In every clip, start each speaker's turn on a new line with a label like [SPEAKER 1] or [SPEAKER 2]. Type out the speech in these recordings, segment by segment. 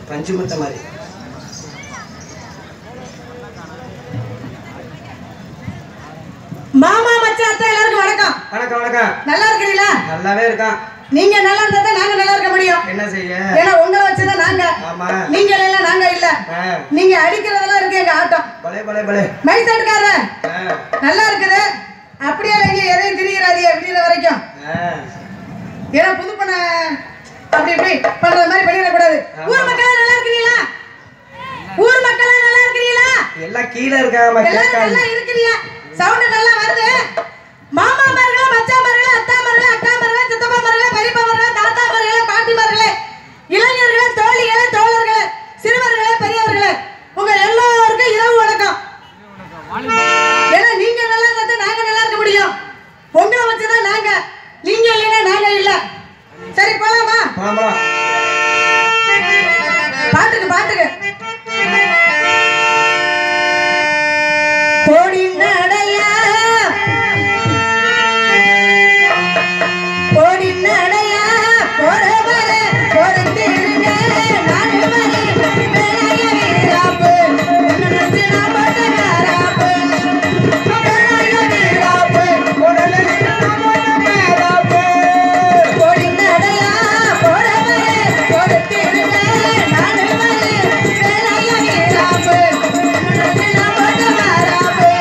[SPEAKER 1] பஞ்சுமுத்த மாதிரி
[SPEAKER 2] மாமா மச்சான் அத்தை எல்லாருக்கும் வணக்கம்.
[SPEAKER 1] வணக்கம் வணக்கம்.
[SPEAKER 2] நல்லா இருக்கீங்களா?
[SPEAKER 1] நல்லாவே இருக்கான்.
[SPEAKER 2] நீங்க நல்லா இருந்தா நாங்க நல்லா இருக்க முடியும்.
[SPEAKER 1] என்ன செய்ய?
[SPEAKER 2] ஏன்னா உங்களை வச்சுதான் நாங்க.
[SPEAKER 1] ஆமா.
[SPEAKER 2] நீங்க இல்ல நாங்க இல்ல. நீங்க அடிக்கிறதெல்லாம் இருக்கு எங்க ஆட்டம்.
[SPEAKER 1] பலே பலே பலே.
[SPEAKER 2] மைசாட்கார நல்லா இருக்குது. அப்படியே நீங்க எதையும் திரிகிறாதீங்க விடியற வரைக்கும். ஏன்னா புது பண்ண அப்படி இப்படி பண்ற மாதிரி பண்ணிட கூடாது. ஊர் மக்கள் நல்லா இருக்கீங்களா? ஊர் மக்கள் நல்லா இருக்கீங்களா?
[SPEAKER 1] எல்லாம் கீழே இருக்காங்க.
[SPEAKER 2] நல்லா இருக்கீங்க. சவுண்ட் நல்லா வருது. மாமா மர்களே, மச்சான் மர்களே, அத்தா மர்களே, அக்கா மர்களே, சித்தப்பா மர்களே, பெரியப்பா மர்களே, தாத்தா மர்களே, பாட்டி மர்களே, இளைஞர்களே, தோழிகளே, தோழர்களே, சிறுவர்களே, பெரியவர்களே, உங்க எல்லாருக்கும் இரவு வணக்கம். ஏன்னா நீங்க நல்லா இருந்தா நாங்க நல்லா இருக்க முடியும். உங்களை வச்சுதான் நாங்க. நீங்க இல்லைன்னா நாங்க இல்ல. சரி போலாமா? பாட்டுக்கு பாட்டுக்கு கோடி நடையா கோடி நடையா போறவர பொறுத்திருங்க நான் வரை வேலைய வீராப்பு நினைச்சு நான் போட்ட மேராப்பு வேலைய வீராப்பு உடனே நான் போட்ட மேராப்பு கோடி நடையா போறவர பொறுத்திருங்க நான் வரை வேலைய வீராப்பு நினைச்சு நான் போட்ட மேராப்பு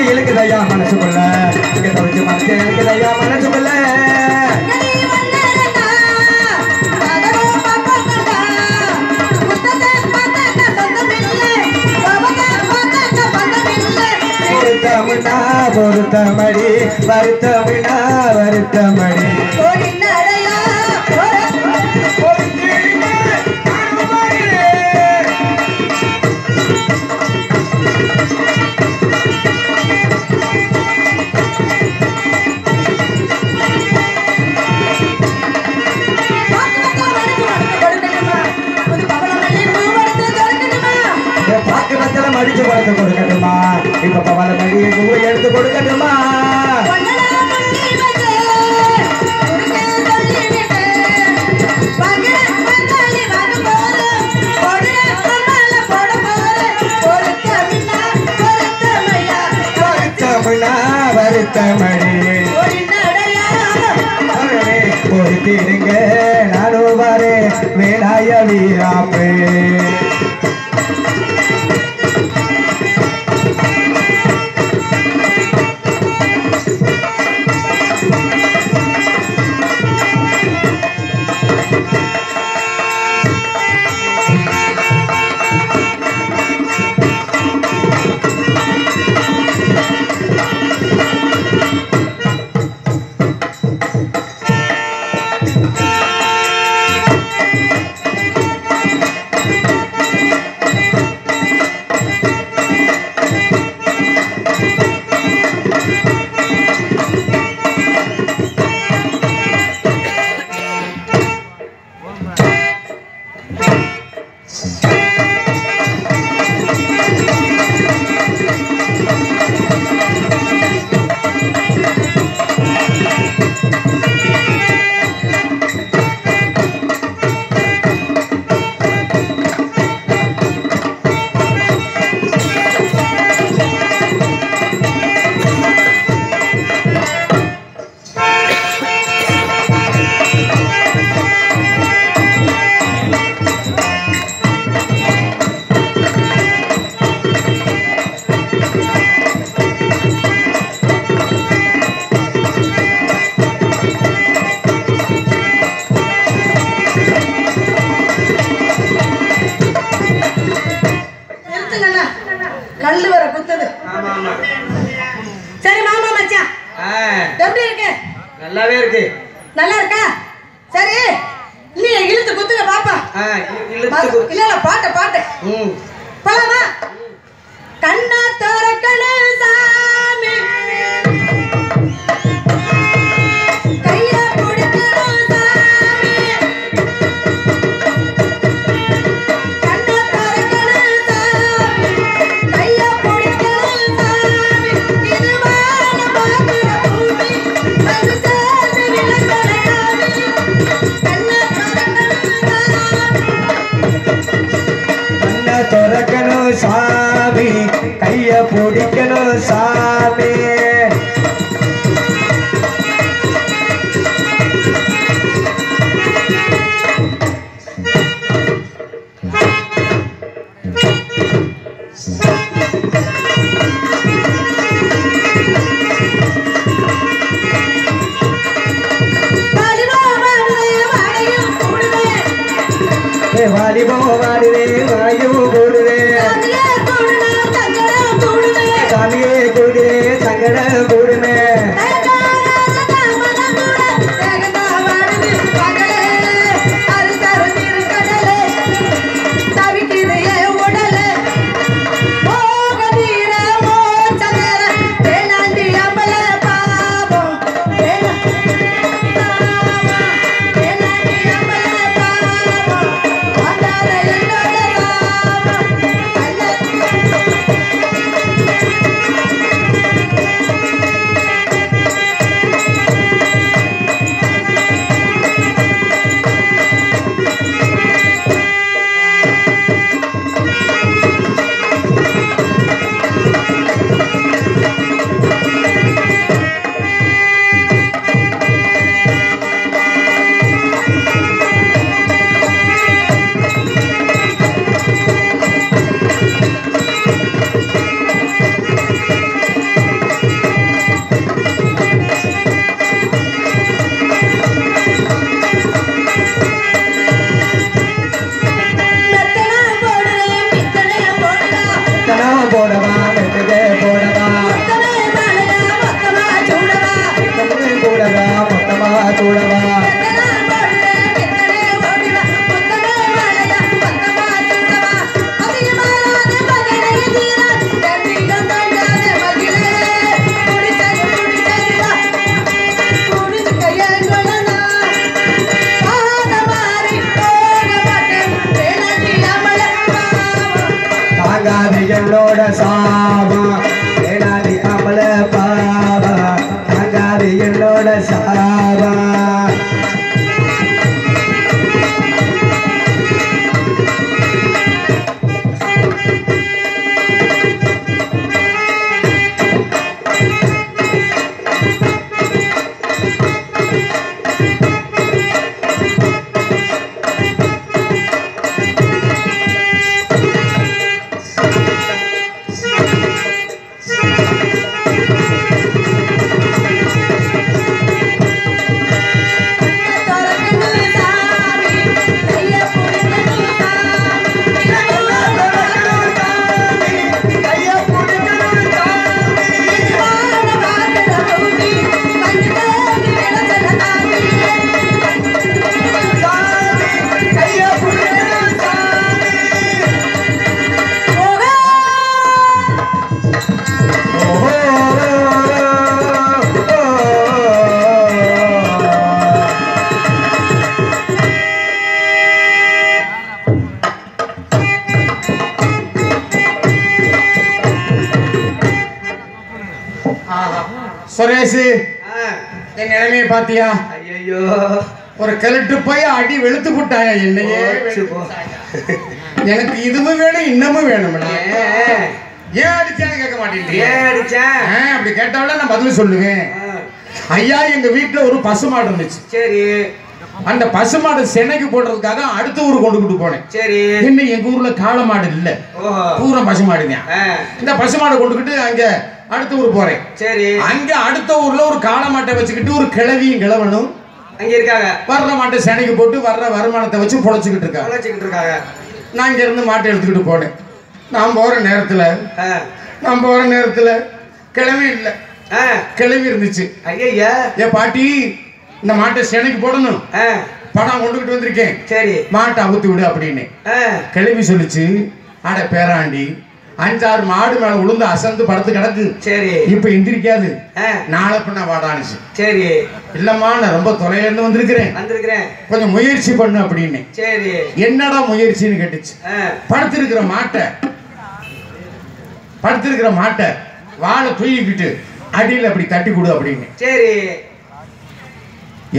[SPEAKER 1] இழுக்குதையா மனசுக்குள்ள மனசு இழுக்குதையா மனசுக்குள்ள பொருத்தமிழா பொருத்தமடி வருத்தமிழா வருத்தமடி அடிச்சு பழத்தை கொடுக்கட்டுமா? இப்ப பவள மடி எடுத்து கொடுக்கட்டுமா? வருத்தமடி பொறுத்திருங்க நானும் வரே வேலாய வீராப்பே
[SPEAKER 2] கல்லு வர குத்துது.
[SPEAKER 1] ஆமா ஆமா.
[SPEAKER 2] சரி மாமா மச்சான் எப்படி இருக்கு?
[SPEAKER 1] நல்லாவே இருக்கு.
[SPEAKER 2] நல்லா இருக்கா? சரி நீ இழுத்து குத்துங்க பாப்பா. இல்ல பாட்டு பாட்டு போலாமா? கண்ணா திறக்கணும் சாமி, கைய பிடிக்கணும் சாமி, கண்ணா திறக்கணும் சாமி, கைய பிடிக்கணும் சாமி, இது வானம் பார்க்கிற பூமி, அது சேர்ந்து விளைச்சலை காமி, கண்ணா திறக்கணும் சாமி,
[SPEAKER 1] கைய பிடிக்கணும் சாமி. வாலிபோ வாடுதே வாயு கூடுதே, சாமியே கூடுதே சங்கடம் கூடுமே. என்னோட சாபா ஏனாதி அமல பாபா, தாங்காது என்னோட சாபா.
[SPEAKER 3] சுரேஷ் என் நிலைமையை பாத்தியா?
[SPEAKER 1] ஐயோ
[SPEAKER 3] ஒரு கலட்டு போய் அடி வெளுத்து போட்டாங்க என்னையே. எனக்கு இதுவும் வேணும் இன்னமும் வேணும். ஏன் அடிச்சான்னு கேட்க மாட்டேன். அப்படி கேட்டாவில நான் பதில் சொல்லுவேன். ஐயா எங்க வீட்டுல ஒரு பசுமாடு இருந்துச்சு.
[SPEAKER 1] சரி.
[SPEAKER 3] அந்த பசுமாடு சென்னைக்கு போடுறதுக்காக அடுத்த ஊர் கொண்டுகிட்டு போனேன்.
[SPEAKER 1] சரி.
[SPEAKER 3] இன்னும் எங்க ஊர்ல காளை மாடு இல்ல, பூரா பசுமாடு தான். இந்த பசுமாடு கொண்டுகிட்டு அங்க அடுத்த ஊர் போறேன். சரி. அங்க அடுத்த ஊர்ல ஒரு காளை மாட்டை வச்சுக்கிட்டு ஒரு கிழவியும் கிழவனும்
[SPEAKER 1] அங்க இருக்காங்க.
[SPEAKER 3] வர்ற மாட்டை சென்னைக்கு போட்டு வர்ற வருமானத்தை வச்சு பொழைச்சுக்கிட்டு இருக்காங்க.
[SPEAKER 1] நான்
[SPEAKER 3] இங்க இருந்து மாட்டை எடுத்துக்கிட்டு போனேன். நான் போற நேரத்துல கிளம்பி இல்ல கிளம்பி இருந்துச்சு. ஐயா என் பாட்டி இந்த மாட்டை செனைக்கு போடணும், பணம் கொண்டுகிட்டு வந்திருக்கேன், சரி மாட்டை அவுத்து விடு அப்படின்னு கிளம்பி சொல்லிச்சு. அட பேராண்டி 5-6 மாடு மேல உளுந்து அசந்து படுத்து கிடக்கு, சரி இப்ப எந்திரிக்காது, நாளை பின்ன வாடானுச்சு. சரி இல்லம்மா நான் ரொம்ப தொலைலேருந்து வந்திருக்கிறேன், கொஞ்சம் முயற்சி பண்ணு அப்படின்னு. சரி என்னடா முயற்சின்னு கேட்டுச்சு. படுத்திருக்கிற மாட்டை வாழை தூக்கிக்கிட்டு அடியில் அப்படி தட்டி கொடு அப்படின்னு. சரி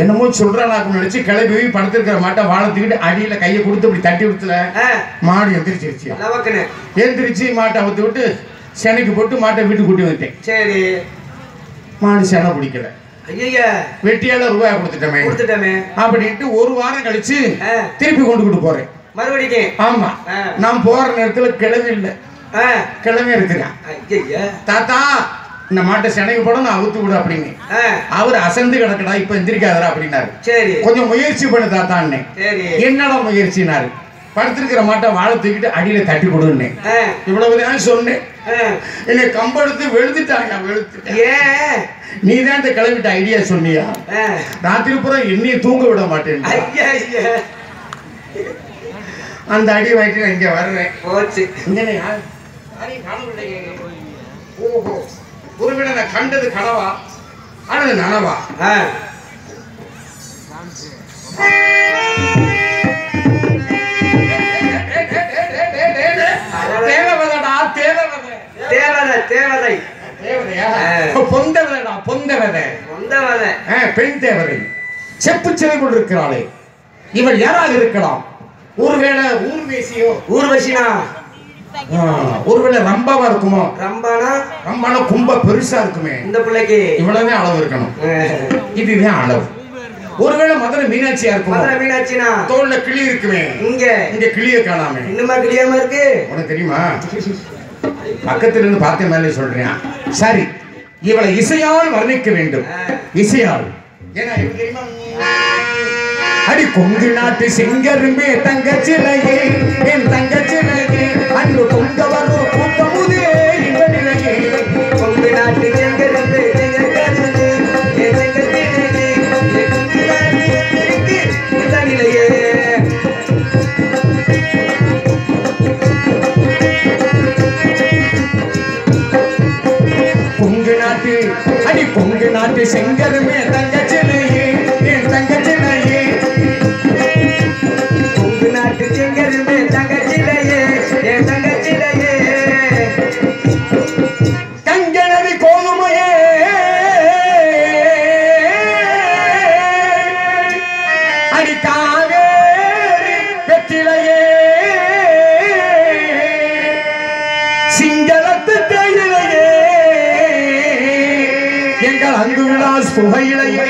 [SPEAKER 3] என்னமோ சொல்றானாக்கும் நினைச்சு கிளம்பி படுத்திருக்கிற மாட்டை வாழை தூக்கிட்டு அடியில கையை கொடுத்து அப்படி தட்டி விடுத்துல மாடு எந்திரிச்சிருச்சு. எந்திரிச்சு மாட்டை அவுத்து விட்டு செனைக்கு போட்டு மாட்டை வீட்டுக்கு கூட்டி வந்துட்டேன். சரி மாடு செனை பிடிக்கல, வெட்டியால ரூபாய் கொடுத்துட்டோமே அப்படின்ட்டு 1 வாரம் கழிச்சு திருப்பி கொண்டுகிட்டு போறேன் மறுபடியும். ஆமா நான் போற நேரத்துல கிளம்பி இருக்கிறேன். தாத்தா இந்த மாட்டை செனைக்கு போட நான் அவுத்து விடு அப்படின்னு. அவர் அசந்து கிடக்கடா இப்ப எந்திரிக்காதரா அப்படின்னாரு. சரி கொஞ்சம் முயற்சி பண்ணு தாத்தான்னு. என்னடா முயற்சினாரு. படுத்திருக்கிற மாட்டை வாழை தூக்கிட்டு அடியில தட்டி கொடுன்னு இவ்வளவுதான் சொன்னேன். என்னை கம்பெடுத்து வெளுத்துட்டாங்க. நீ தான் இந்த கிளம்பிட்ட ஐடியா சொன்னியா? ராத்திரி பூரா என்னைய தூங்க விட மாட்டேன். அந்த அடி வாங்கிட்டு நான் இங்க வர்றேன். ஓஹோ ஒருவேளை நான் கண்டது கனவா அல்லது நனவா? பெண் தேவதை செப்பு சிலை கொண்டிருக்கிறாளே, இவள் யாராக இருக்கலாம்? ஒருவேளை ஊர்வசினா, ஒருவேளை ரம்பாவா இருக்குமோ? ரம்பானா கும்ப பெருசா இருக்குமே, இந்த பிள்ளைக்கு இவ்வளவுதான் அளவு இருக்கணும், இதுதான் அளவு. ஒருவேளை மதுரை மீனாட்சியா இருக்கும். மீனாட்சினா தோல்ல கிளி இருக்குமே, இங்க கிளிய காணாம, இன்னுமா கிளியாம இருக்கு. உனக்கு தெரியுமா? பக்கத்துல இருந்து பார்த்த மேலே சொல்றேன். சரி இவளை இசையால் வர்ணிக்க வேண்டும். இசையால் ஏன்னா தெரியுமா? அடி கொங்கு நாட்டு செங்கருமே தங்கச்சிலையே, என் தங்கச்சிலையே, அன்று பொங்க வரும் கூட்டமுதே இவனிலையே. கொங்கு நாட்டு செங்கருமே கொங்கு நாட்டு, அடி கொங்கு நாட்டு செங்கருமே தங்கச்சிலையே, என் தங்கச்சிலையே. கொங்கு நாட்டு செங்கருமே தங்கச்சிலையே, என் தங்கச்சிலையே. கங்கனவி கோதுமையே, அடி காவேரி வெற்றிலையே, சிங்களத்து தேயிலையே, எங்கள் அங்கு விலாஸ் புகையிலையே.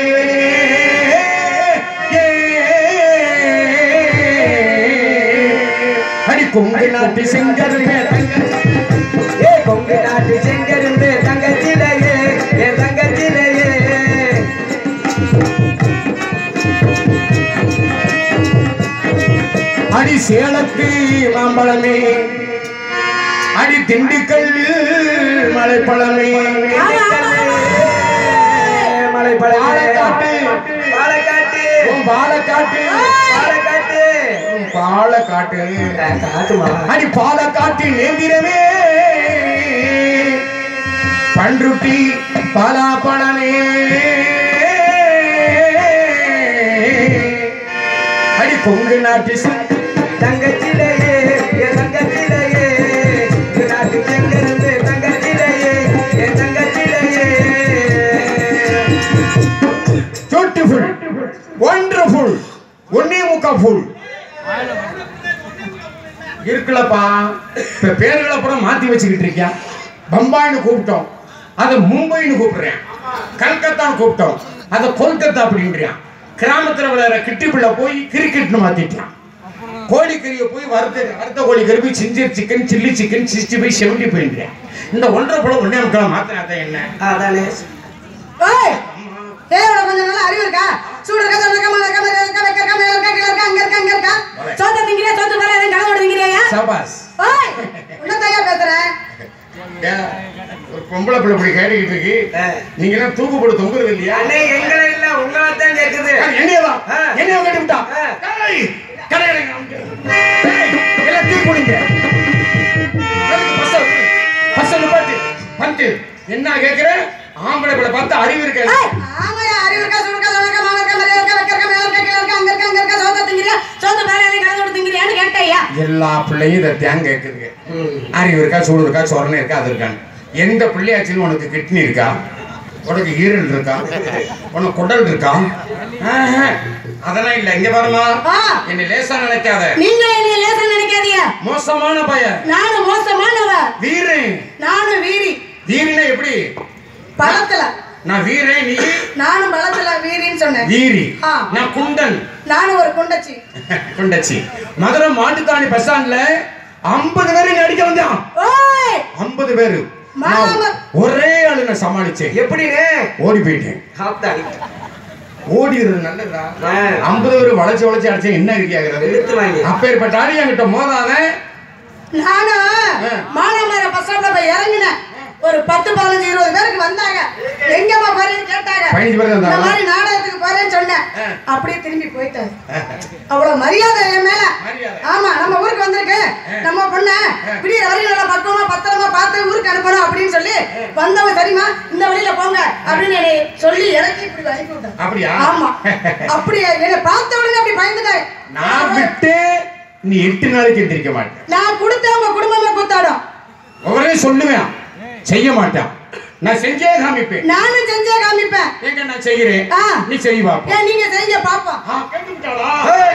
[SPEAKER 3] அடி கொங்கு நாட்டு செங்கருமே தங்கச்சிலையே, கொங்கு நாட்டு செங்கருமே தங்கச்சிலையே, என் தங்கச்சிலையே. அடி சேலத்து மாம்பழமே, அடி திண்டுக்கல் மலைப்பழமே, பாலக்காட்டு அடி பாலக்காட்டு நேந்திரமே, பன்ருட்டி பலாப்பழமே, அடி கொங்கு நாட்டு தங்கச்சிலையே, தங்கச்சிலையே, நாட்டு செங்கருமே தங்கச்சிலையே, என் தங்கச்சிலையே. பியூட்டிஃபுல், வண்டர்ஃபுல், ஒன்னே முக்கா ஃபுல் இருக்குல்லப்பா. இப்ப பேர்களை அப்புறம் மாத்தி வச்சுக்கிட்டு இருக்கியா? பம்பாய்னு கூப்பிட்டோம், அதை மும்பைன்னு கூப்பிடுறேன். கல்கத்தான்னு கூப்பிட்டோம், அதை கொல்கத்தா அப்படின்றான். கிராமத்துல விளையாடுற கிட்டி பிள்ளை போய் கிரிக்கெட்னு மாத்திட்டான். கோழிக்கறியை போய் வறுத்த கோழிக்கறி போய் சிஞ்சர் சிக்கன், சில்லி சிக்கன், 65, 70 போயிடுறேன். இந்த 1.5 பழம் 1.5 மாத்தினா என்ன? அதானே
[SPEAKER 2] கொஞ்சம் நல்லா அறிவு இருக்கா? சூடு இருக்கா, சொல்ல இருக்கா, மழை இருக்கா, வெக்க இருக்கா, மேல இருக்கா, கீழ இருக்கா, அங்க இருக்கா, இங்க இருக்கா, சோத்த திங்கிறா, சோத்து வர கலவோட திங்கிறியா?
[SPEAKER 3] சபாஸ்.
[SPEAKER 2] பேசுறேன்
[SPEAKER 3] ஒரு பொம்பளை பிள்ளை இப்படி கேட்டுக்கிட்டு இருக்கு. நீங்க எல்லாம் தூக்கு போட்டு தொங்குறது இல்லையா?
[SPEAKER 1] எங்களை இல்ல உங்களை தான் கேக்குது.
[SPEAKER 3] என்னையவா கேட்டு விட்டா எல்லாம் தூக்கி போடுங்க. என்ன கேக்குற? ஆம்பளை பிள்ளை பார்த்து அறிவு இருக்க.
[SPEAKER 2] ஆமாயா, அறிவு இருக்கா, சுருக்கா, சுருக்கா, மாமா இருக்கா, மரியாதை இருக்கா, வைக்க இருக்கா, மேல இருக்கா, கீழ இருக்கா, அங்க இருக்கா, அங்க இருக்கா, சோத்த திங்கிறியா, சோத்த மேல ஏறி கலந்து திங்கிறியான்னு கேட்டையா?
[SPEAKER 3] எல்லா பிள்ளையும் இதை தேங்க கேக்குதுங்க. அறிவு இருக்கா, சூடு இருக்கா, சொரணை இருக்கா, அது இருக்கான்னு. எந்த பிள்ளையாச்சுன்னு உனக்கு கிட்னி இருக்கா, உனக்கு ஈரல் இருக்கா, உனக்கு குடல் இருக்கா? அதெல்லாம் இல்ல. இங்க பாருமா, என்ன லேசா நினைக்காத.
[SPEAKER 2] நீங்க என்ன லேசா நினைக்காதீங்க.
[SPEAKER 3] மோசமான பையன்.
[SPEAKER 2] நானும் மோசமானவ.
[SPEAKER 3] வீரன்.
[SPEAKER 2] நானும் வீரி.
[SPEAKER 3] வீரினா எப்படி?
[SPEAKER 2] பலத்துல.
[SPEAKER 3] நான் வீரன், நீ?
[SPEAKER 2] நானும் பலத்துல வீரின்னு சொன்னேன்.
[SPEAKER 3] வீரி. நான் குண்டன்.
[SPEAKER 2] நானும் ஒரு குண்டச்சி.
[SPEAKER 3] குண்டச்சி. மதுரை மாட்டுத்தாணி பஸ் ஸ்டாண்ட்ல 50 பேரு இங்க அடிக்க வந்தான். 50 பேரு. ஒரே ஆளு நான் சமாளிச்சேன்.
[SPEAKER 1] எப்படின்னு
[SPEAKER 3] ஓடி போயிட்டேன். ஓடிடுறது நல்லதா? 50 பேரு வளைச்சு வளைச்சு அடிச்சேன். என்ன இருக்கியாகிறது? அப்பேற்பட்ட ஆளு என்கிட்ட மோதாத.
[SPEAKER 2] நானும் மானாமர பஸ் ஸ்டாண்ட்ல போய் இறங்கினேன். ஒரு 10, 15, 20 பேருக்கு வந்தாங்க. எங்கம்மா போறேன்னு கேட்டாங்க.
[SPEAKER 3] 15 பேர்
[SPEAKER 2] இந்த மாதிரி நாடகத்துக்கு போறேன்னு சொன்னேன். அப்படியே திரும்பி போயிட்டாரு. அவ்வளவு மரியாதை என் மேல. ஆமா, நம்ம ஊருக்கு வந்திருக்கு, நம்ம பொண்ண இப்படி வரையில நல்லா பக்குவமா பத்திரமா பார்த்து ஊருக்கு அனுப்பணும் அப்படின்னு சொல்லி வந்தவங்க, சரிமா இந்த வழியில போங்க அப்படின்னு சொல்லி இறக்கி இப்படி அனுப்பி விட்டாங்க.
[SPEAKER 3] அப்படியா?
[SPEAKER 2] ஆமா. அப்படியே என்னை பார்த்த உடனே அப்படி பயந்துட்டாங்க.
[SPEAKER 3] நான் விட்டு நீ 8 நாளைக்கு எந்திரிக்க மாட்டேன்.
[SPEAKER 2] நான் கொடுத்த உங்க குடும்பமே கூத்தாடும்.
[SPEAKER 3] ஒரே சொல்லுவேன், செய்ய மாட்டான். நான் செஞ்சே காமிப்பேன்.
[SPEAKER 2] நானும் செஞ்சே காமிப்பேன்.
[SPEAKER 3] எங்க நான் செய்கிறேன், நீ செய்ய பாப்பா.
[SPEAKER 2] ஏன் நீங்க செய்ய பாப்பா?
[SPEAKER 3] கேட்டுட்டாளா?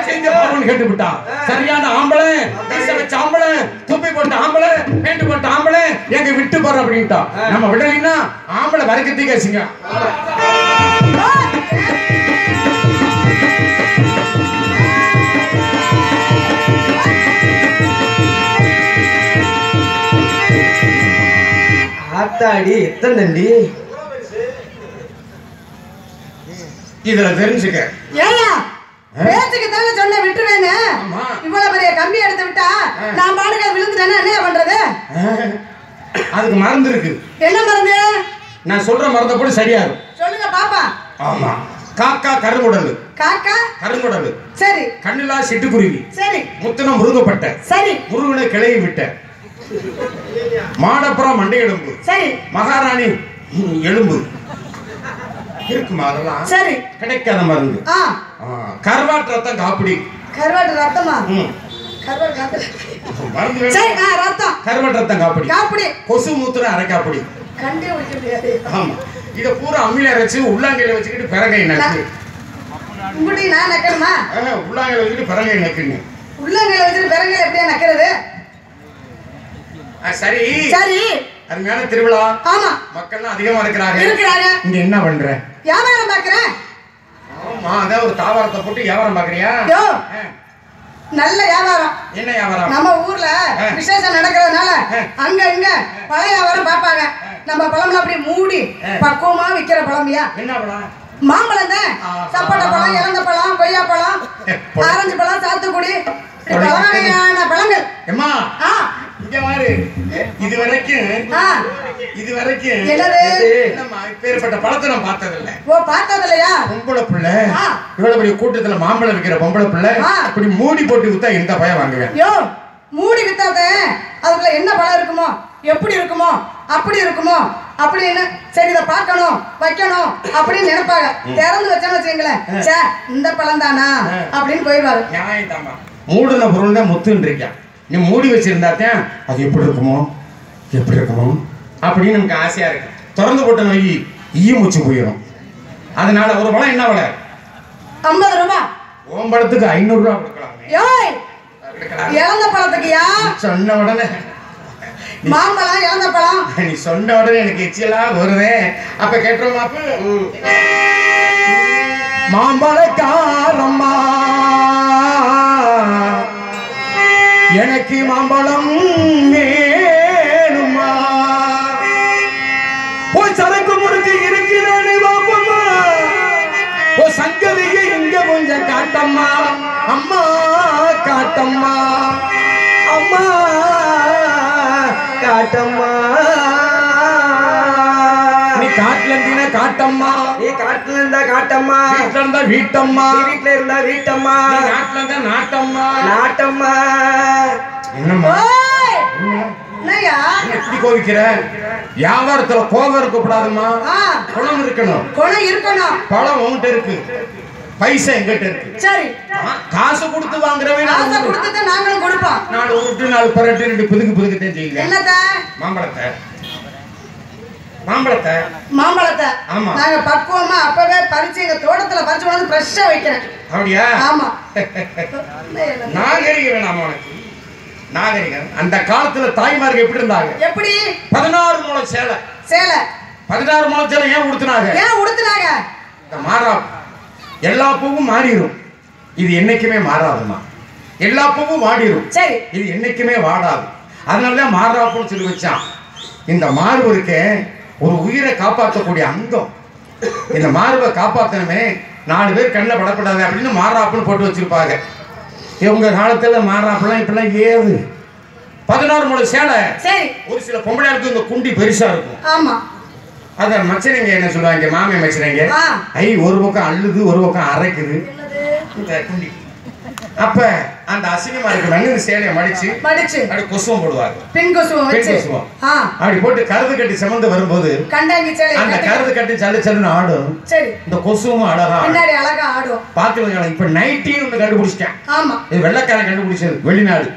[SPEAKER 3] செஞ்ச பாப்பன்னு கேட்டுட்டா. சரியான ஆம்பளை, பேச வச்ச ஆம்பளை, துப்பி போட்ட ஆம்பளை, பேண்ட் போட்ட ஆம்பளை எங்க விட்டு போற அப்படின்ட்டா. நம்ம விடலைன்னா ஆம்பளை வரைக்கத்துக்கு வச்சுங்க.
[SPEAKER 1] ஆத்தாடி எத்தனை தண்டி
[SPEAKER 3] இதுல தெரிஞ்சுக்க.
[SPEAKER 2] ஏயா பேச்சுக்கு தானே சொன்ன விட்டுருவேன்னு. இவ்வளவு பெரிய கம்பி எடுத்து விட்டா நான் பாடுக விழுந்துட்டேன்னா என்ன பண்றது?
[SPEAKER 3] அதுக்கு மருந்து இருக்கு.
[SPEAKER 2] என்ன மருந்து?
[SPEAKER 3] நான் சொல்ற மருந்த கூட சரியா இருக்கும்.
[SPEAKER 2] சொல்லுங்க பாப்பா.
[SPEAKER 3] ஆமா. காக்கா கருங்குடல்.
[SPEAKER 2] காக்கா
[SPEAKER 3] கருங்குடல்.
[SPEAKER 2] சரி.
[SPEAKER 3] கண்ணிலா சிட்டுக்குருவி.
[SPEAKER 2] சரி.
[SPEAKER 3] முத்தனம் முருகப்பட்ட.
[SPEAKER 2] சரி.
[SPEAKER 3] முருகனை கிளையை விட்ட. மாடப்புறா மண்டை எலும்பு.
[SPEAKER 2] சரி.
[SPEAKER 3] மகாராணி எலும்பு இருக்குமா? அதெல்லாம்
[SPEAKER 2] சரி.
[SPEAKER 3] கிடைக்காத மருந்து. கருவாட்டு ரத்தம் காப்பிடி.
[SPEAKER 2] கருவாட்டு ரத்தமா? கருவாட்டு ரத்தம்
[SPEAKER 3] மருந்து.
[SPEAKER 2] சரி, ரத்தம்.
[SPEAKER 3] கருவாட்டு ரத்தம் காப்பிடி.
[SPEAKER 2] காப்பிடி.
[SPEAKER 3] கொசு மூத்திரம் அரை காப்பிடி.
[SPEAKER 2] கண்டே வைக்க முடியாது.
[SPEAKER 3] ஆமா. இத பூரா அம்மில அரைச்சு உள்ளாங்கையில வச்சுக்கிட்டு பிறகை நக்கு.
[SPEAKER 2] உங்கடி நான் நக்கணுமா?
[SPEAKER 3] உள்ளாங்கையில வச்சுக்கிட்டு பிறகை நக்குங்க.
[SPEAKER 2] உள்ளாங்கையில வச்சுட்டு பிறகையில எப்படியா நக்கிறது?
[SPEAKER 3] சரி
[SPEAKER 2] சரி.
[SPEAKER 3] அருமையான திருவிழா.
[SPEAKER 2] ஆமா.
[SPEAKER 3] மக்கள்லாம் அதிகமா இருக்கிறாங்க.
[SPEAKER 2] இங்க
[SPEAKER 3] என்ன பண்ற?
[SPEAKER 2] வியாபாரம் பாக்குறேன்.
[SPEAKER 3] ஆமா, அத ஒரு தாவரத்தை போட்டு வியாபாரம் பாக்குறியா?
[SPEAKER 2] யோ, நல்ல வியாபாரம்.
[SPEAKER 3] என்ன வியாபாரம்?
[SPEAKER 2] நம்ம ஊர்ல விசேஷம் நடக்கிறதுனால அங்க இங்க பழைய வியாபாரம் பாப்பாங்க. நம்ம பழம்ல அப்படியே மூடி பக்குவமா விக்கிற பழம்பியா?
[SPEAKER 3] என்ன பழம்?
[SPEAKER 2] மாம்பழம் தான். சப்போட்டா பழம், இலந்த பழம், கொய்யா பழம், ஆரஞ்சு பழம், சாத்துக்குடி, பழமையான பழங்கள்.
[SPEAKER 3] அம்மா இங்க பாரு. இது வரைக்கும்
[SPEAKER 2] என்னது?
[SPEAKER 3] நம்ம பேர்பட்ட பழத்தை நான் பார்த்ததில்லை.
[SPEAKER 2] ஓ, பார்த்ததில்லையா?
[SPEAKER 3] பொம்பளை பிள்ளை இவ்வளவு பெரிய கூட்டத்துல மாம்பழம் விற்கிற பொம்பளை பிள்ளை இப்படி மூடி போட்டு வித்தா எந்த பயம் வாங்குவேன்?
[SPEAKER 2] யோ, மூடி வித்தாத அதுக்குள்ள என்ன பழம் இருக்குமோ, எப்படி இருக்குமோ, அப்படி இருக்குமோ அப்படின்னு சரி இதை பார்க்கணும் வைக்கணும் அப்படின்னு நினைப்பாங்க. திறந்து வச்சோன்னு வச்சுங்களேன், சே இந்த பழம் தானா அப்படின்னு போயிடுவாரு.
[SPEAKER 3] நியாயம் தாமா. மூடுன பொருள் தான் முத்துன்னு இருக்கான். நீ மூடி வச்சிருந்தாத்தான் அது எப்படி இருக்குமோ அப்படின்னு நமக்கு ஆசையா இருக்கு. திறந்து போட்ட நோய் ஈ மூச்சு போயிடும். அதனால ஒரு பழம் என்ன விலை?
[SPEAKER 2] 50 ரூபாய்.
[SPEAKER 3] ஓம்பழத்துக்கு 500 ரூபாய் கொடுக்கலாம்.
[SPEAKER 2] இழந்த பழத்துக்குயா?
[SPEAKER 3] சொன்ன உடனே
[SPEAKER 2] மாம்பழம், இழந்த பழம்
[SPEAKER 3] நீ சொன்ன உடனே எனக்கு எச்சியெல்லாம் வருதே. அப்ப கேட்டுருமாப்பு மாம்பழக்காரம்மா எனக்கு மாம்பழம் வேணுமா? போய் சரக்கு முறுக்கு இருக்கிறானே பாப்பம்மா. ஓ சங்கதியை இங்க கொஞ்சம் காட்டம்மா. அம்மா காட்டம்மா. அம்மா
[SPEAKER 1] காட்டம்மா
[SPEAKER 3] நீ காட்டுல இருந்தீனா காட்டம்மா
[SPEAKER 1] நீ காட்டுல இருந்தா காட்டம்மா
[SPEAKER 3] வீட்டுல இருந்தா வீட்டம்மா
[SPEAKER 1] வீட்டுல இருந்தா வீட்டம்மா
[SPEAKER 3] நாட்டுல இருந்தா நாட்டம்மா
[SPEAKER 1] நாட்டம்மா
[SPEAKER 3] என்னம்மா
[SPEAKER 2] என்னையா
[SPEAKER 3] எப்படி கோவிக்கிற வியாபாரத்துல கோபம் இருக்கக்கூடாதுமா குணம் இருக்கணும்
[SPEAKER 2] குணம் இருக்கணும்
[SPEAKER 3] பழம் உன்கிட்ட இருக்கு பைசா எங்கிட்ட இருக்கு
[SPEAKER 2] சரி
[SPEAKER 3] காசு கொடுத்து வாங்குறவன்
[SPEAKER 2] காசை கொடுத்துட்டு நாங்களும் கொடுப்போம்
[SPEAKER 3] நாலு உருட்டு நாலு பரட்டு ரெண்டு புதுக்குத்தான் செய்யுங்க
[SPEAKER 2] என்னத்த மாம்பழத்தை
[SPEAKER 3] ஆமா
[SPEAKER 2] நாங்க பக்குவமா அப்பவே பறிச்சு எங்க தோட்டத்துல பறிச்சு கொண்டு ஃப்ரெஷ்ஷா வைக்கிறேன்
[SPEAKER 3] அப்படியா
[SPEAKER 2] ஆமா
[SPEAKER 3] நாகரிகம் வேணாமா உனக்கு நாகரிகம் அந்த காலத்துல தாய்மார்கள் எப்படி இருந்தாங்க
[SPEAKER 2] எப்படி
[SPEAKER 3] 16 முளை சேலை 16 முளை சேலை ஏன் உடுத்துனாங்க இந்த மாறா எல்லா பூவும் மாறிடும் இது என்னைக்குமே மாறாதுமா எல்லா பூவும் வாடிடும்
[SPEAKER 2] சரி
[SPEAKER 3] இது என்னைக்குமே வாடாது அதனாலதான் மாறாப்புன்னு சொல்லி வச்சான் இந்த மார்பு இருக்கே ஒரு உயிரை காப்பாற்றக்கூடிய அங்கம் இந்த மார்பை காப்பாற்றணுமே 4 பேர் கண்ணில் படப்படாது அப்படின்னு மாறாப்புன்னு போட்டு வச்சிருப்பாங்க இவங்க காலத்துல மாறாப்பெல்லாம் இப்பெல்லாம் ஏது 16 முளை சேலை ஒரு சில பொம்பளையாளுக்கு இந்த குண்டி பெருசா இருக்கும்
[SPEAKER 2] ஆமா
[SPEAKER 3] அத மச்சனைங்க என்ன சொல்லுவாங்க மாமியை மச்சனைங்க ஒரு பக்கம் அள்ளுது ஒரு பக்கம் அரைக்குது இந்த குண்டி அப்ப அந்த அசிங்கமா இருக்கு சேலையை மடிச்சு அப்படி கொசுவம் போடுவாங்க
[SPEAKER 2] பின் கொசுவம்
[SPEAKER 3] அப்படி போட்டு கருது கட்டி செமந்து வரும்போது அந்த கருது கட்டி சல்லு சல்லுன்னு ஆடும் இந்த கொசுவும் அழகா
[SPEAKER 2] ஆடும்
[SPEAKER 3] பாத்துக்கோங்க இப்ப நைட்டியும் ஒண்ணு கண்டுபிடிச்சிட்டேன்
[SPEAKER 2] ஆமா
[SPEAKER 3] இது வெள்ளைக்காரன் கண்டுபிடிச்சது வெளிநாடு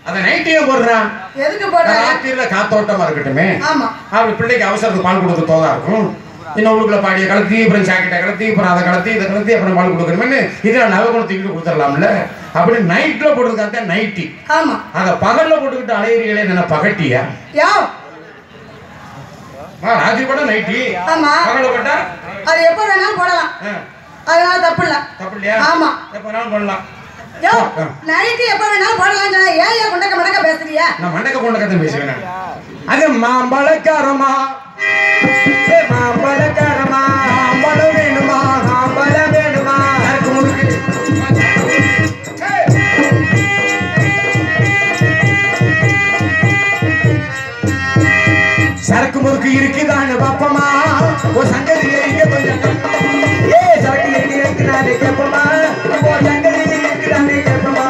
[SPEAKER 3] அத நைட்டியும் போடுறான்
[SPEAKER 2] எதுக்கு போடுறான்
[SPEAKER 3] ராத்திரில காத்தோட்டமா இருக்கட்டுமே
[SPEAKER 2] ஆமா
[SPEAKER 3] அப்படி பிள்ளைக்கு அவசரத்துக்கு பால் கொடுக்க தோதா இருக்கும் இன்னும் உள்ளுக்குள்ள பாடிய கலத்தி அப்புறம் ஜாக்கெட்டை கலத்தி அப்புறம் அதை கலத்தி இதை கலத்தி அப்புறம் பால் கொடுக்கணும்னு இதில் நவகுணத்துக்கு கொடுத்துடலாம்ல அப்படி நைட்ல போட்டுருக்காங்க நைட்டி
[SPEAKER 2] ஆமா
[SPEAKER 3] அத பகல்ல போட்டுக்கிட்டு அலையிறீங்களே என்ன பகட்டியா ராத்திரி போட்டா நைட்டி
[SPEAKER 2] ஆமா
[SPEAKER 3] பகல்ல போட்டா
[SPEAKER 2] அது எப்ப வேணாலும் போடலாம் அதனால தப்பு இல்லையா ஆமா
[SPEAKER 3] எப்ப வேணாலும் போடலாம்
[SPEAKER 2] நைட்டி எப்ப வேணாலும் போடலாம் சொன்னா ஏன் கொண்டக்க மடக்க பேசுறியா
[SPEAKER 3] நான் மண்டக்க கொண்டக்கத்தை பேசுவேன் அது மாம்பழக்காரமா மாம்பழக்காரமா மாம்பழம் வேணுமா மாம்பழம் வேணுமா சரக்கு முறுக்கு இருக்குதான்னு பாப்பமா ஒரு சங்கதி இங்க கொஞ்சம் சரக்கு இருக்குதான்னு கேப்பமா ஒரு சங்கதி இருக்குதான்னு கேப்பமா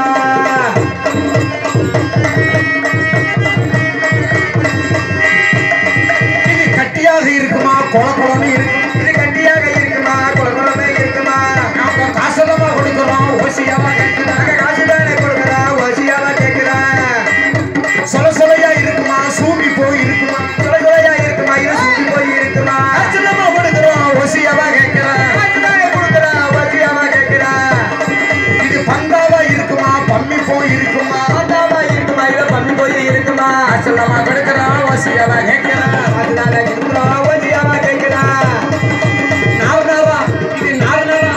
[SPEAKER 3] இது கட்டியாக இருக்குமா குளக்குளமே இருக்கும் இது கட்டியாக இருக்குமா குளக்குளமே இருக்குமா நாம காசுதமா கொடுக்கிறோம் ஓசியாவா கேட்கிறாங்க காசுதானே கொடுக்குறா ஓசியாவா கேட்கிறா சொலையா இருக்குமா சூம்பி போய் இருக்குமா சொலையா இருக்குமா இது சூம்பி போய் இருக்குமா காசுதமா கொடுக்குறோம் ஓசியாவா கேட்கிறா காசுதானே கொடுக்குறா ஓசியாவா கேட்கிறா இது பந்தாவா இருக்குமா பம்மி போய் இருக்குமா பந்தாவா இருக்குமா இது பம்மி போய் இருக்குமா காசுதமா கொடுக்குறா ஓசியாவா கேட்கிறா அதுதானே கொடுக்குறோம் ஓசியாவா கேட்கிறா நார்னாவா இது நார்னாவா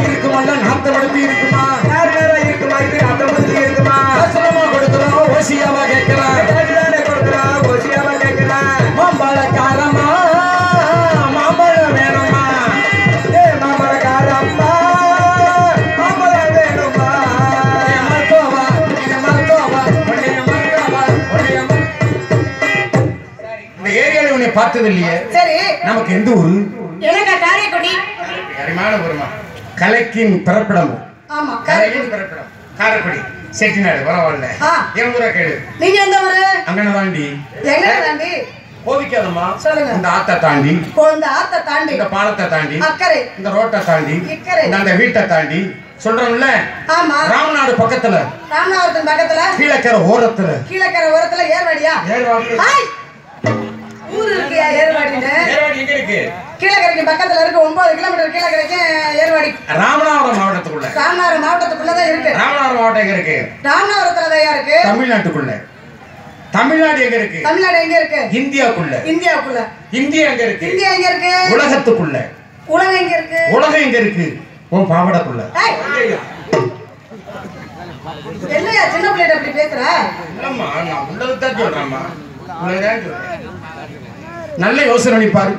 [SPEAKER 3] இருக்குமா நாத்தப்படுத்தி இருக்குமா நார்னாவா இருக்குமா இது நாத்தப்படுத்தி இருக்குமா காசுதமா கொடுக்குறோம் ஓசியாவா கேட்கிறா அதுதானே கொடுக்குறா ஓசியாவா கேட்கிறா மாம்பழக்காரமா மாம்பழம் வேணுமா மாம்பழக்காரம்மா மாம்பழம் வேணுமா மருத்துவா இது மருத்துவா இந்த ஏரியால உன்னை பார்த்தது இல்லையே
[SPEAKER 2] சரி
[SPEAKER 3] நமக்கு எந்த ஊரு
[SPEAKER 2] எனக்கு காரைக்குடி
[SPEAKER 3] அருமையான ஊருமா கலைக்கின் பிறப்பிடம்
[SPEAKER 2] ஆமா
[SPEAKER 3] கலையின் பிறப்பிடம் காரைக்குடி செட்டிநாடு பரவாயில்ல என் ஊரா கேளு
[SPEAKER 2] நீங்க எந்த ஊரு
[SPEAKER 3] அங்கன தாண்டி
[SPEAKER 2] எங்க தாண்டி
[SPEAKER 3] கோவிக்காதம்மா
[SPEAKER 2] சொல்லுங்க
[SPEAKER 3] இந்த ஆத்தை தாண்டி
[SPEAKER 2] இந்த ஆத்தை தாண்டி
[SPEAKER 3] இந்த பாலத்தை தாண்டி
[SPEAKER 2] அக்கறை
[SPEAKER 3] இந்த ரோட்டை தாண்டி
[SPEAKER 2] இக்கரை
[SPEAKER 3] அந்த வீட்டை தாண்டி சொல்றோம்ல
[SPEAKER 2] ஆமா
[SPEAKER 3] ராமநாடு பக்கத்துல
[SPEAKER 2] ராமநாதபுரம் பக்கத்துல
[SPEAKER 3] கீழக்கரை ஓரத்துல
[SPEAKER 2] ஏர்வாடியா
[SPEAKER 3] ஏர்வாடி
[SPEAKER 2] ஊரு இருக்கியா ஏர்வாடின்னு
[SPEAKER 3] ஏர்வாடி எங்க இருக்கு
[SPEAKER 2] கீழக்கரைக்கு பக்கத்துல இருக்கு 9 கிலோமீட்டர் கீழக்கரைக்கு ஏர்வாடி
[SPEAKER 3] ராமநாதபுரம் மாவட்டத்துக்குள்ள
[SPEAKER 2] ராமநாதபுரம் மாவட்டத்துக்குள்ளதான் இருக்கு
[SPEAKER 3] ராமநாதபுரம் மாவட்டம் எங்க இருக்கு
[SPEAKER 2] ராமநாதபுரத்துல தான் இருக்கு
[SPEAKER 3] தமிழ்நாட்டுக்குள்ள தமிழ்நாடு எங்க இருக்கு
[SPEAKER 2] தமிழ்நாடு எங்க இருக்கு
[SPEAKER 3] இந்தியாக்குள்ள
[SPEAKER 2] இந்தியா எங்க இருக்கு
[SPEAKER 3] உலகத்துக்குள்ள
[SPEAKER 2] உலகம் எங்க இருக்கு
[SPEAKER 3] உலகம் எங்க இருக்கு உன் பாவடக்குள்ள
[SPEAKER 2] என்னையா சின்ன பிள்ளைட அப்படி பேசுற
[SPEAKER 3] இல்லம்மா நான் உள்ளதான் சொல்றேன்மா உள்ளதான் சொல்றேன் நல்ல யோசனை பண்ணிப்பாரு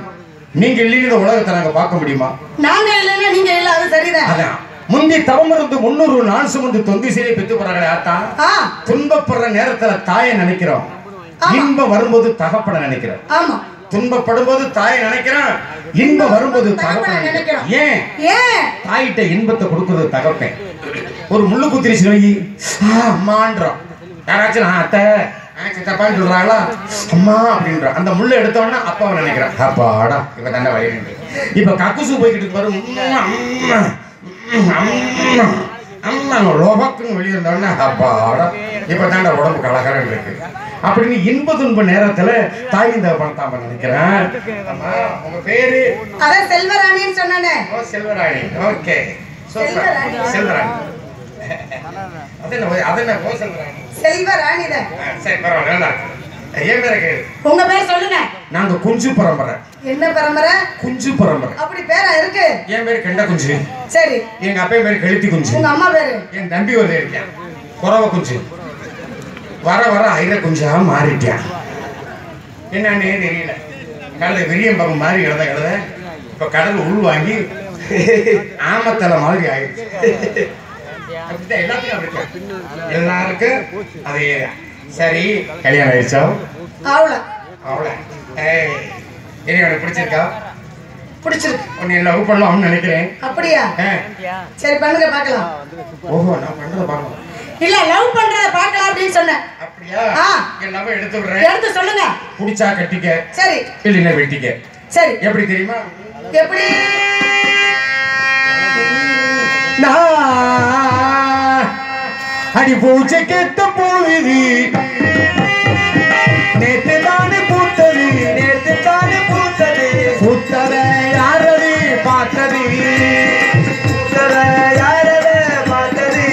[SPEAKER 3] நீங்க இல்லைங்கிற உலகத்தை நாங்க பார்க்க முடியுமா
[SPEAKER 2] நாங்க இல்லைன்னா நீங்க இல்ல அது சரிதான்
[SPEAKER 3] அதான் முந்தி தவம் இருந்து 300 நாள் சுமந்து தொந்தி சீரை பெற்று போறாங்களே ஆத்தா. துன்பப்படுற நேரத்துல தாயை நினைக்கிறோம், இன்பம் வரும்போது தகப்பனை நினைக்கிறோம்.
[SPEAKER 2] ஆமா,
[SPEAKER 3] துன்பப்படும் போது தாயை நினைக்கிறோம், இன்பம் வரும்போது தகப்பனை நினைக்கிறோம். ஏன்? தாயிட்ட இன்பத்தை கொடுக்கறது தகப்பேன். ஒரு முள்ளு குத்திரிச்சு நோய் அம்மான்றோம், யாராச்சும் அத்தை சித்தப்பான்னு சொல்றாங்களா அம்மா அப்படின்ற அந்த முள்ளை எடுத்தோன்னா அப்பாவை நினைக்கிறான், அப்பாடா இப்ப தாண்டா வழி. இப்ப கக்குசு போய்கிட்டு வரும் அம்மா ரோபக்குன்னு வெளியே இருந்தோடனே அப்பாடா இப்ப தாண்டா உடம்பு கலகரம் இருக்கு அப்படின்னு இன்ப துன்ப நேரத்துல தாயின் தகப்பன் நினைக்கிறேன். உங்க பேரு?
[SPEAKER 2] அதான் செல்வராணின்னு சொன்னானே.
[SPEAKER 3] ஓ செல்வராணி, ஓகே சூப்பர். செல்வராணி
[SPEAKER 2] செல்வராணி தான்.
[SPEAKER 3] சரி பரவாயில்ல. என் பேரை கேளு.
[SPEAKER 2] உங்க பேர் சொல்லுங்க.
[SPEAKER 3] நாங்க குஞ்சு பரம்பரை.
[SPEAKER 2] என்ன பரம்பரை?
[SPEAKER 3] குஞ்சு பரம்பரை.
[SPEAKER 2] அப்படி பேரா இருக்கு?
[SPEAKER 3] என் பேரு கெண்ட குஞ்சு.
[SPEAKER 2] சரி.
[SPEAKER 3] எங்க அப்பா பேரு கெளுத்தி குஞ்சு.
[SPEAKER 2] உங்க அம்மா பேரு?
[SPEAKER 3] என் தம்பி ஒரு இருக்கேன் குறவ குஞ்சு. வர வர ஐர குஞ்சா மாறிட்டான், என்னன்னே தெரியல. கடலை விரியம் பக்கம் மாறி கிடந்த இப்ப கடல் உள் வாங்கி ஆமத்தலை மாதிரி ஆயிடுச்சு. எல்லாருக்கும் அதே. சரி கல்யாணம் ஆயிடுச்சா?
[SPEAKER 2] அவள
[SPEAKER 3] அவள எனக்கு பிடிச்சிருக்கா?
[SPEAKER 2] பிடிச்சிருக்கு.
[SPEAKER 3] உன்னை லவ் பண்ணலாம்னு நினைக்கிறேன்.
[SPEAKER 2] அப்படியா? சரி பண்ணுங்க பார்க்கலாம்.
[SPEAKER 3] ஓஹோ நான் பண்றத பார்க்கலாம்.
[SPEAKER 2] இல்ல லவ் பண்றத பார்க்கலாம் அப்படின்னு சொன்னேன்.
[SPEAKER 3] அப்படியா? என் லவ் எடுத்து விடுறேன்.
[SPEAKER 2] எடுத்து சொல்லுங்க.
[SPEAKER 3] பிடிச்சா கட்டிக்க.
[SPEAKER 2] சரி.
[SPEAKER 3] இல்லைன்னா வெட்டிக்க.
[SPEAKER 2] சரி.
[SPEAKER 3] எப்படி தெரியுமா?
[SPEAKER 2] எப்படி?
[SPEAKER 3] அடி பூச்சை கெட்ட போகுது, நேத்து தானே பூத்தது, நேத்து தானே பூத்தது, பூத்தத யாரது பார்த்தது, பூத்தத யாரது பார்த்தது,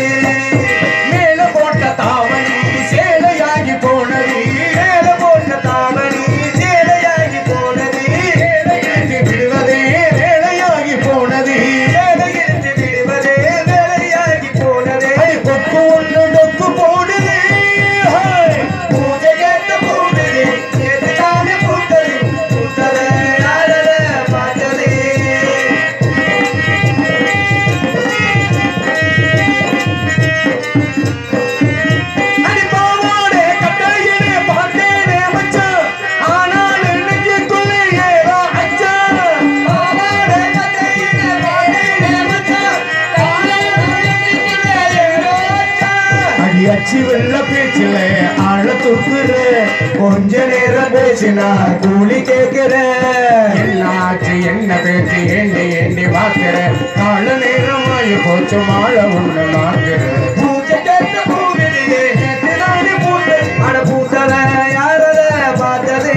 [SPEAKER 3] மேல போட்ட தாவணி சேலையாகி போனது, மேல போட்ட தாவணி சேலையாகி போனது, வேலையிலிருந்து விடுவதே வேலையாகி போனது, வேலையிலிருந்து விடுவதே வேலையாகி போனது, கொக்கு ஒன்று டொக்கு போடுது, பூஜை கேட்ட போடுது, எதுக்கான பூத்தது, பூத்தத யாரத பார்த்தது. அடிப்பாவோட கட்டையிலே பார்த்தேனே மச்சான், ஆனால் நெஞ்சுக்குள்ளே ஏதோ அச்சம். பாவோட கட்டையிலே பார்த்தேனே மச்சான், ஆனால் நெஞ்சுக்குள்ளே ஏதோ அச்சம். அடி அச்சி வெள்ள பேச்சில ஆழ தூக்குற, கொஞ்ச நேரம் பேசினா கூலி கேட்கிற, என்னாச்சு என்ன பேச்சு ஏண்டி ஏண்டி பாக்குற, கால நேரமாயி போச்சு மாலை ஒண்ணு மாக்குற, பூஜை கேட்ட பூவிலே நேத்து நானே பூத்து, அட பூத்தல யாரத பார்த்தது.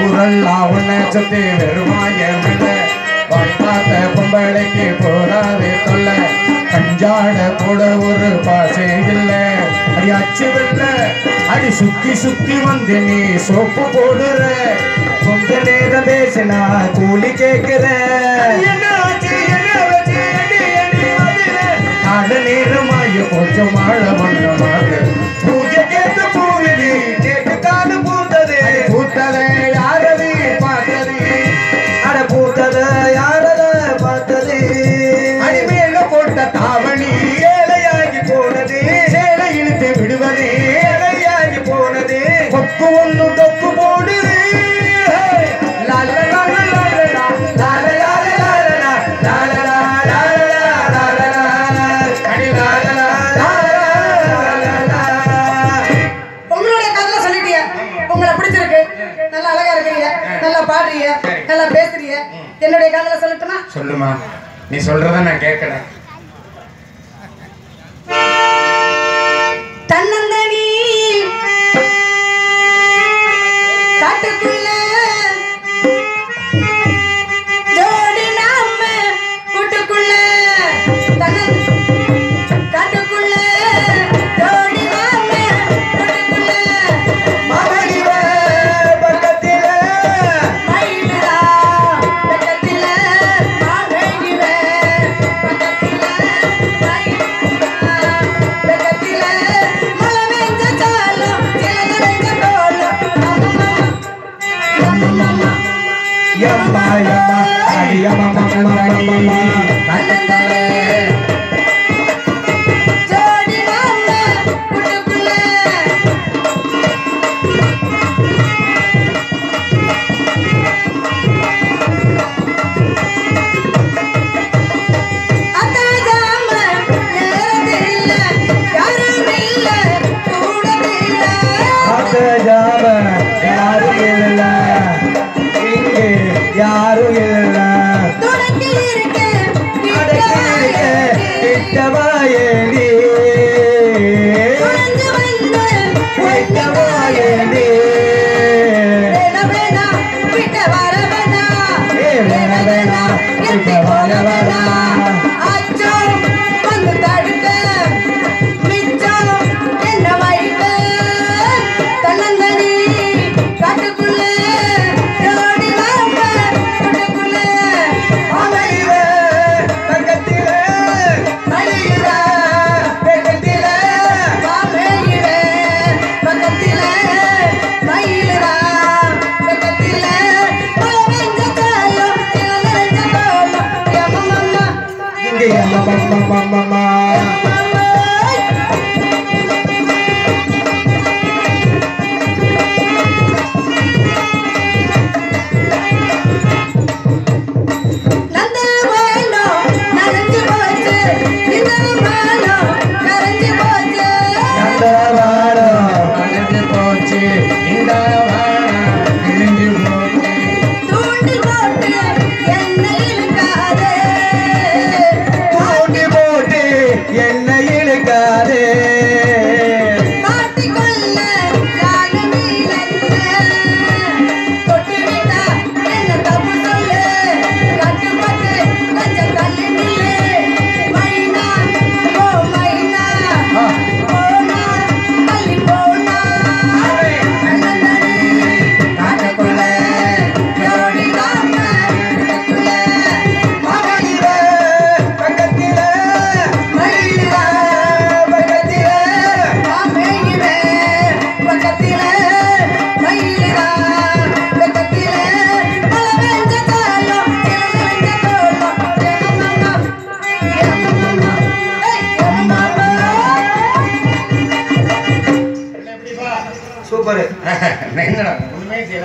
[SPEAKER 3] ஊரெல்லாம் உன்னை சுத்தி வெறுமாயமில்ல, வாய் பார்த்த பொம்பளைக்கு போராது தொல்ல, கஞ்சாட கூட ஒரு பாசே இல்ல, அடி அச்சு வெல்ல, அடி சுத்தி சுத்தி வந்து நீ சோப்பு போடுற, கொஞ்ச நேரம் பேசினா கூலி கேட்கிற, கால நேரமாய போச்சு மாலை மண்ண மாறு, பூஜை கேட்ட பூவிலி கேட்டு காடு பூத்தது, பூத்ததை யாரது பார்த்தது, அட பூத்தத யாரத பார்த்தது, அடிமேல போட்ட தாவணி ஏழையாகி போனது, சேலை இழுத்து விடுவது ஏழையாகி போனது, கொக்கு ஒண்ணு டொக்கு போடுது, லால லால லால லால லால லால லால லால லால அடி லால லால.
[SPEAKER 2] உங்களுடைய கதையில சொல்லிட்டீங்க, உங்களை பிடிச்சிருக்கு, நல்லா அழகா இருக்கீங்க, நல்லா பாடுறீங்க, நல்லா பேசுறீங்க. என்னுடைய கதையில சொல்லட்டுமா?
[SPEAKER 3] சொல்லுமா, நீ சொல்றத நான் கேட்கிறேன்.
[SPEAKER 2] தன்னந்தனி காட்டுக்குள்ள ஜோடி நாம கூட்டுக்குள்ள, காட்டுக்குள்ள ஜோடி நாம கூட்டுக்குள்ள,
[SPEAKER 3] மகளிர பக்கத்தில
[SPEAKER 2] மயிலா பக்கத்தில, மகளிர பக்கத்தில,
[SPEAKER 1] கிட்டவாயேடி கிட்டவாயேடி mama super.